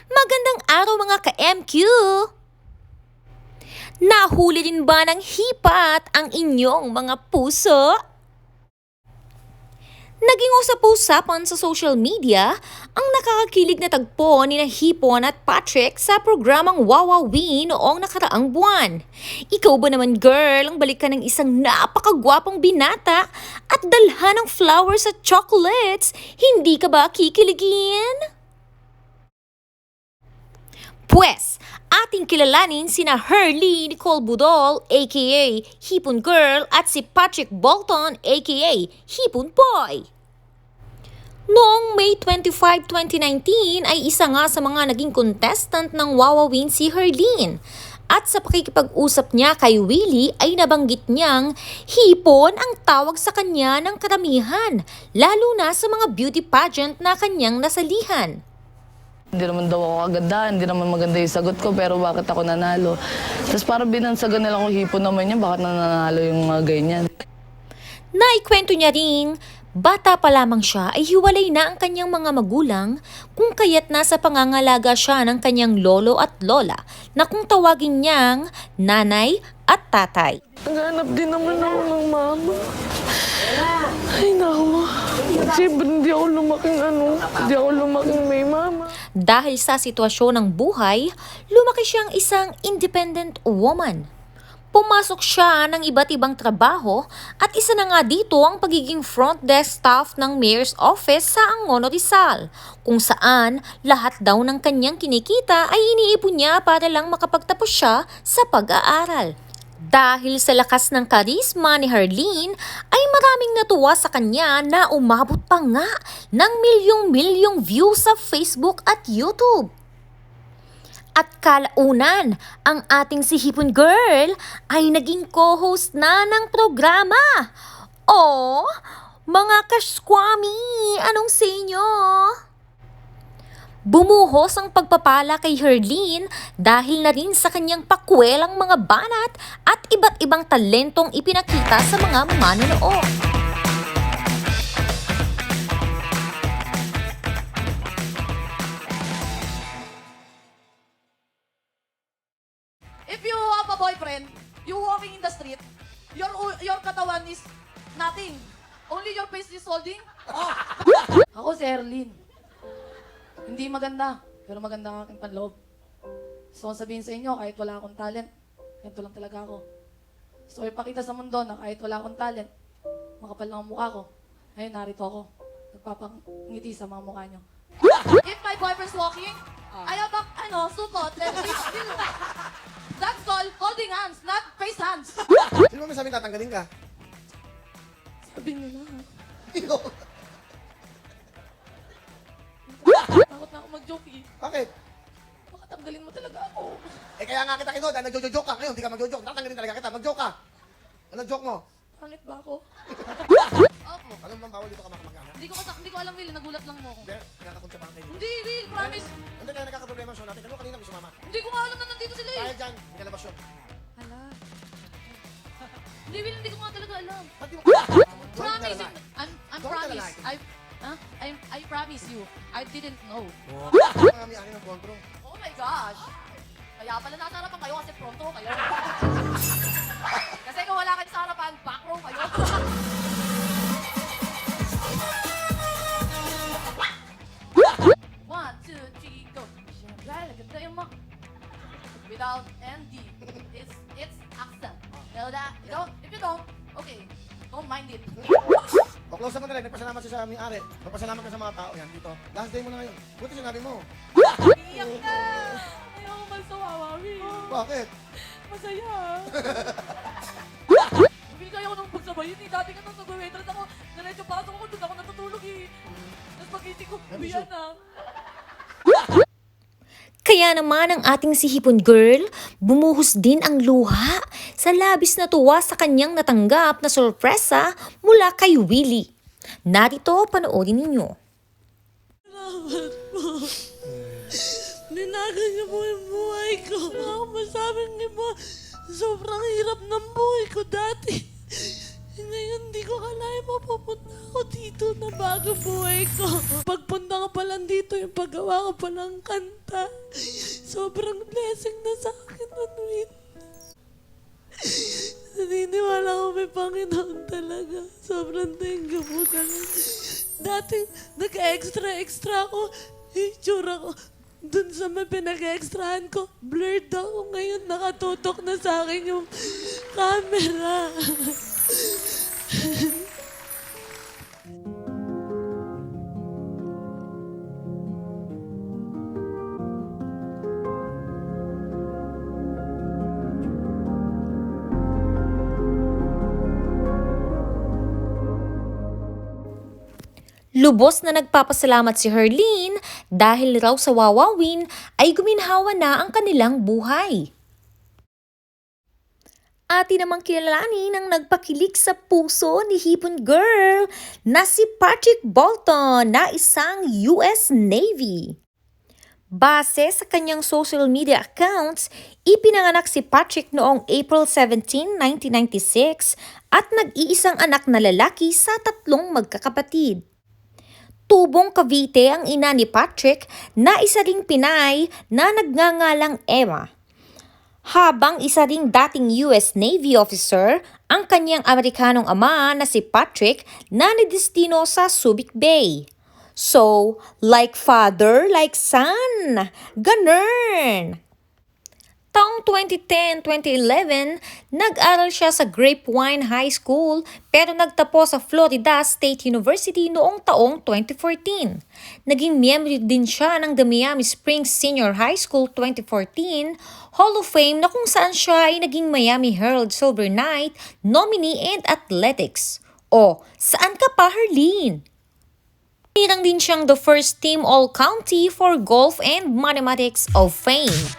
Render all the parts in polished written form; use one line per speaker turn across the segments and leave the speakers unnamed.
Magandang araw mga ka-MQ! Nahuli rin ba ng hipat ang inyong mga puso? Naging usap-usapan sa social media ang nakakakilig na tagpo ni Hipon at Patrick sa programang Wowowin noong nakaraang buwan. Ikaw ba naman girl ang balikan ng isang napakagwapong binata at dalhan ng flowers at chocolates? Hindi ka ba kikiligin? Pwes, ating kilalanin sina Herly Nicole Budol aka Hipon Girl at si Patrick Bolton aka Hipon Boy. Noong May 25, 2019 ay isa nga sa mga naging contestant ng Wowowin si Herlyn. At sa pakikipag-usap niya kay Willie ay nabanggit niyang hipon ang tawag sa kanya ng karamihan, lalo na sa mga beauty pageant na kanyang nasalihan.
Hindi naman daw ako agad, hindi naman maganda yung sagot ko, pero bakit ako nanalo? Tapos parang binansagan nila ko hipon naman niya, bakit nanalo yung mga ganyan?
Naikwento niya ring bata pa lamang siya ay hiwalay na ang kanyang mga magulang kung kaya't nasa pangangalaga siya ng kanyang lolo at lola na kung tawagin niyang nanay at tatay.
Naghanap din naman ako ng mama. Ay naku, siyempre hindi ako lumaking may mama.
Dahil sa sitwasyon ng buhay, lumaki siyang isang independent woman. Pumasok siya ng iba't ibang trabaho at isa na nga dito ang pagiging front desk staff ng Mayor's Office sa Angono Rizal, kung saan lahat daw ng kanyang kinikita ay iniipon niya para lang makapagtapos siya sa pag-aaral. Dahil sa lakas ng karisma ni Herlyn, ay maraming natuwa sa kanya na umabot pa nga ng milyong-milyong views sa Facebook at YouTube. At kalaunan, ang ating si Hipon Girl ay naging co-host na ng programa. Oh, mga kaskwami, anong sa inyo? Bumuhos ang pagpapala kay Herlyn dahil na rin sa kanyang pakwelang mga banat at iba't ibang talentong ipinakita sa mga manonood.
If you have a boyfriend, you walking in the street, your katawan is nothing. Only your face is holding. Oh. Ako si Erlyn. Hindi maganda, pero maganda ang aking panloob. So, sabihin sa inyo, kahit wala akong talent, ganito lang talaga ako. So, ipakita sa mundo na kahit wala akong talent, makapal lang ang mukha ko. Ayun, narito ako. Nagpapangiti sa mga mukha nyo. If my boyfriend's walking, I have a, supot, that's called holding hands, not face hands.
Sino mo sabi tatanggalin ka?
Sabi nila.
Ikaw.
Takot na ako mag-joke eh.
Bakit?
Baka tanggalin mo talaga ako.
Eh kaya nga kita kinod, nagjo-joke ka. Ngayon, hindi ka magjo-joke. Tatanggalin talaga kita. Mag-joke ka. Ano joke mo?
Pangit ba ako? Opo.
Alam mo bang bawal dito ka makamag-anak?
Hindi ko alam, Will. Nagulat lang mo ako.
Hindi, nakakonsya ba kayo?
Hindi, Will. Promise.
Hindi kaya nagkakaproblema siya natin. Ano kanina may sumama?
Hindi ko nga alam na nandito sila eh.
Dahil dyan, hindi ka labas yun.
Hala. Hindi, Will. Hindi ko nga talaga alam.
Ba't di mo?
Promise. I'm
Don't
promise.
tell
I promise you. I didn't know.
Mga may-ari ng kontro.
Oh my gosh. Kaya pala nasa harapan kayo kasi pronto kayo. Kasi kung wala kayo sa harapan, back row kayo. One, two, three, go. Siyempre, laganda yung mga... Without ND. It's accent. Know that? If you don't, okay. Don't mind it.
O close naman talaga, nagpasalamat siya sa may-ari. Nagpasalamat ka sa mga tao yan dito. Last day mo na ngayon. Buti sinabi mo.
Iyak na! Ayaw ko magsawawa, Will.
Bakit?
Masaya. Will, kaya ko nung pagsabayin eh. Dati ka nung nag-waitress ako. Diretso pasok ako, doon ako natutulog eh. Tapos pag-isip ko, uwian na.
Kaya naman ang ating si Hipon Girl, bumuhos din ang luha sa labis na tuwa sa kanyang natanggap na sorpresa mula kay Willie. Narito, panoorin ninyo.
Salamat po. Ninagan niyo po yung buhay ko. Ako masabi niyo po, sobrang hirap ng buhay ko dati. Ngayon, di ko kalaya mapupunta ako dito na bago buhay ko. Pagpunta ka pa lang dito, yung paggawa ko pa lang kanta. Sobrang blessing na sa akin, Manuel. Naniniwala ko may Panginoon talaga. Sobrang thank you po talaga. Dati, nag-extra ako. Itsura ko. Dun sa may pinag-extrahan ko, blurred ako. Ngayon, nakatutok na sa akin yung camera.
Lubos na nagpapasalamat si Herlene dahil raw sa wawawin ay guminhawa na ang kanilang buhay. Atin namang kilalanin ang nagpakilig sa puso ni Hipon Girl na si Patrick Bolton na isang US Navy. Base sa kanyang social media accounts, ipinanganak si Patrick noong April 17, 1996 at nag-iisang anak na lalaki sa 3 magkakapatid. Tubong Cavite ang ina ni Patrick na isa ring Pinay na nagngangalang Emma. Habang isa ring dating US Navy officer, ang kanyang Amerikanong ama na si Patrick na nidestino sa Subic Bay. So, like father, like son. Ganun! Taong 2010-2011, nag-aral siya sa Grapevine High School pero nagtapos sa Florida State University noong taong 2014. Naging miyembro din siya ng The Miami Springs Senior High School 2014 Hall of Fame na kung saan siya ay naging Miami Herald Silver Knight nominee and athletics. O, saan ka pa, Herlene? Nirang din siyang the first team All-County for Golf and Mathematics of Fame.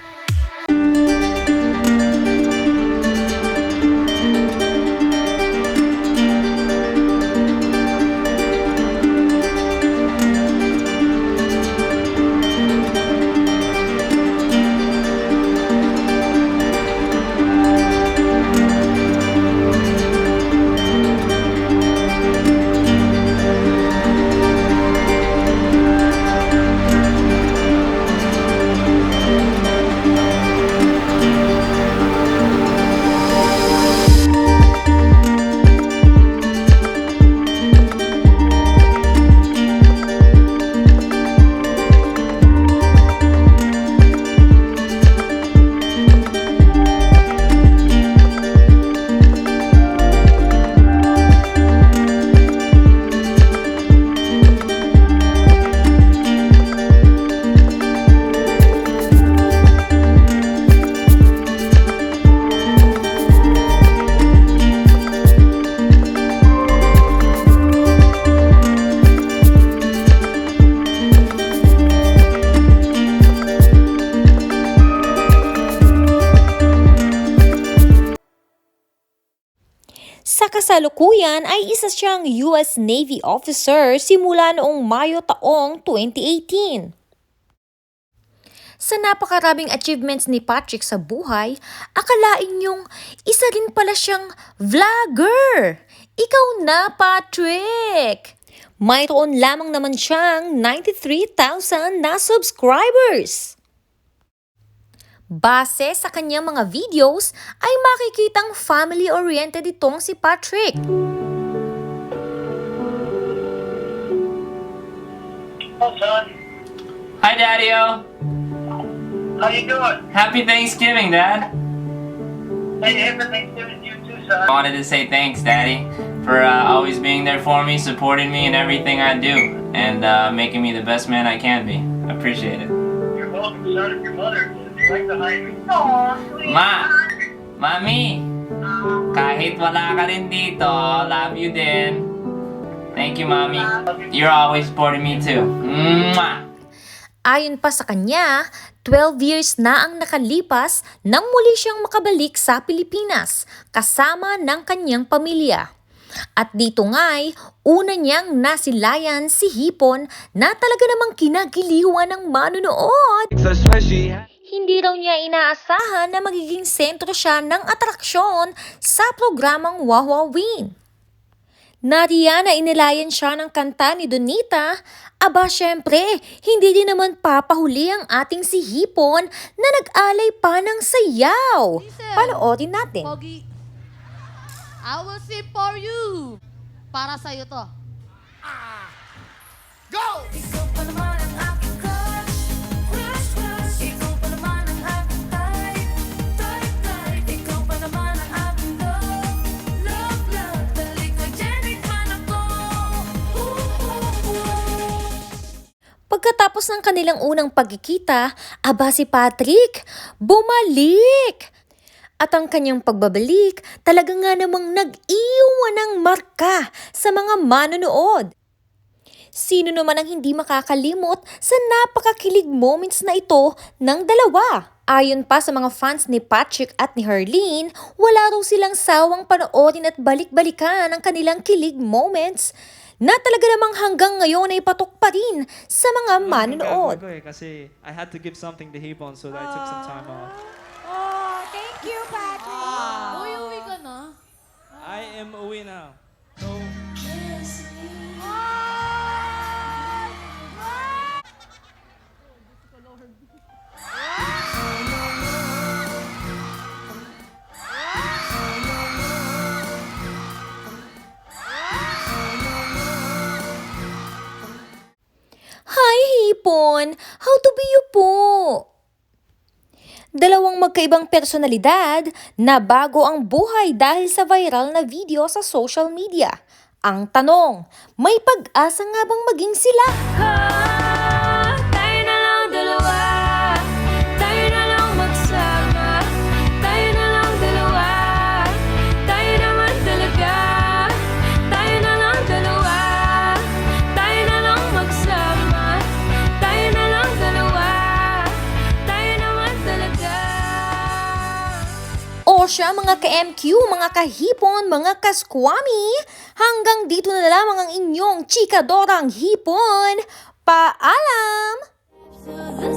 Sa kasalukuyan ay isa siyang US Navy officer simula noong Mayo taong 2018. Sa napakaraming achievements ni Patrick sa buhay, akalain niyong isa rin pala siyang vlogger. Ikaw na, Patrick! Mayroon lamang naman siyang 93,000 na subscribers. Base sa kanyang mga videos ay makikitang family-oriented itong si Patrick.
Oh, son.
Hi, Daddy-O.
How you doing?
Happy Thanksgiving, Dad.
Hey, happy Thanksgiving to you too, son.
I wanted to say thanks, Daddy, for always being there for me, supporting me in everything I do, and making me the best man I can be. I appreciate it.
You're welcome, son. Your mother is right behind me.
Ma! Mami! Kahit wala ka rin dito, love you din. Thank you, Mommy. You're always supporting me too. Mwah!
Ayon pa sa kanya, 12 years na ang nakalipas nang muli siyang makabalik sa Pilipinas kasama ng kanyang pamilya. At dito nga'y una niyang nasilayan si Hipon na talaga namang kinagiliwan ng manunood. Hindi raw niya inaasahan na magiging sentro siya ng atraksyon sa programang Wawawin. Nariyan na inilayan siya ng kanta ni Donita. Aba syempre, hindi din naman papahuli ang ating si Hipon na nag-alay pa ng sayaw. Panoorin natin.
Pogi, I will sing for you. Para sa'yo to.
Go!
Ikaw pa naman ang aking crush, crush, crush. Ikaw pa naman ang aking type, type, type. Ikaw pa naman ang aking love, love, love. Balik na dyan, ikman ako.
Pagkatapos ng kanilang unang pagkikita, aba si Patrick, bumalik! At ang kanyang pagbabalik, talaga nga namang nag-iwan ng marka sa mga manonood. Sino naman ang hindi makakalimot sa napakakilig moments na ito ng dalawa? Ayon pa sa mga fans ni Patrick at ni Herlene, wala raw silang sawang panoorin at balik-balikan ang kanilang kilig moments na talaga namang hanggang ngayon ay patok pa rin sa mga manonood.
Kasi I had to give something to Hipon, so I took some time off.
Oh, thank you, Patrick.
Uwi ka na.
I am away now. So,
Hi Hipon! How to be you po? Dalawang magkaibang personalidad na bago ang buhay dahil sa viral na video sa social media. Ang tanong, may pag-asa nga bang maging sila?
Tayo na lang dalawa, tayo na lang magsama, tayo na lang dalawa, tayo naman talaga, tayo na lang dalawa, tayo na lang magsama, tayo na lang dalawa, tayo naman talaga.
O siya mga ka-MQ, mga kahipon, mga kaskwami, hanggang dito na lamang ang inyong chikadorang hipon. Paalam!
So the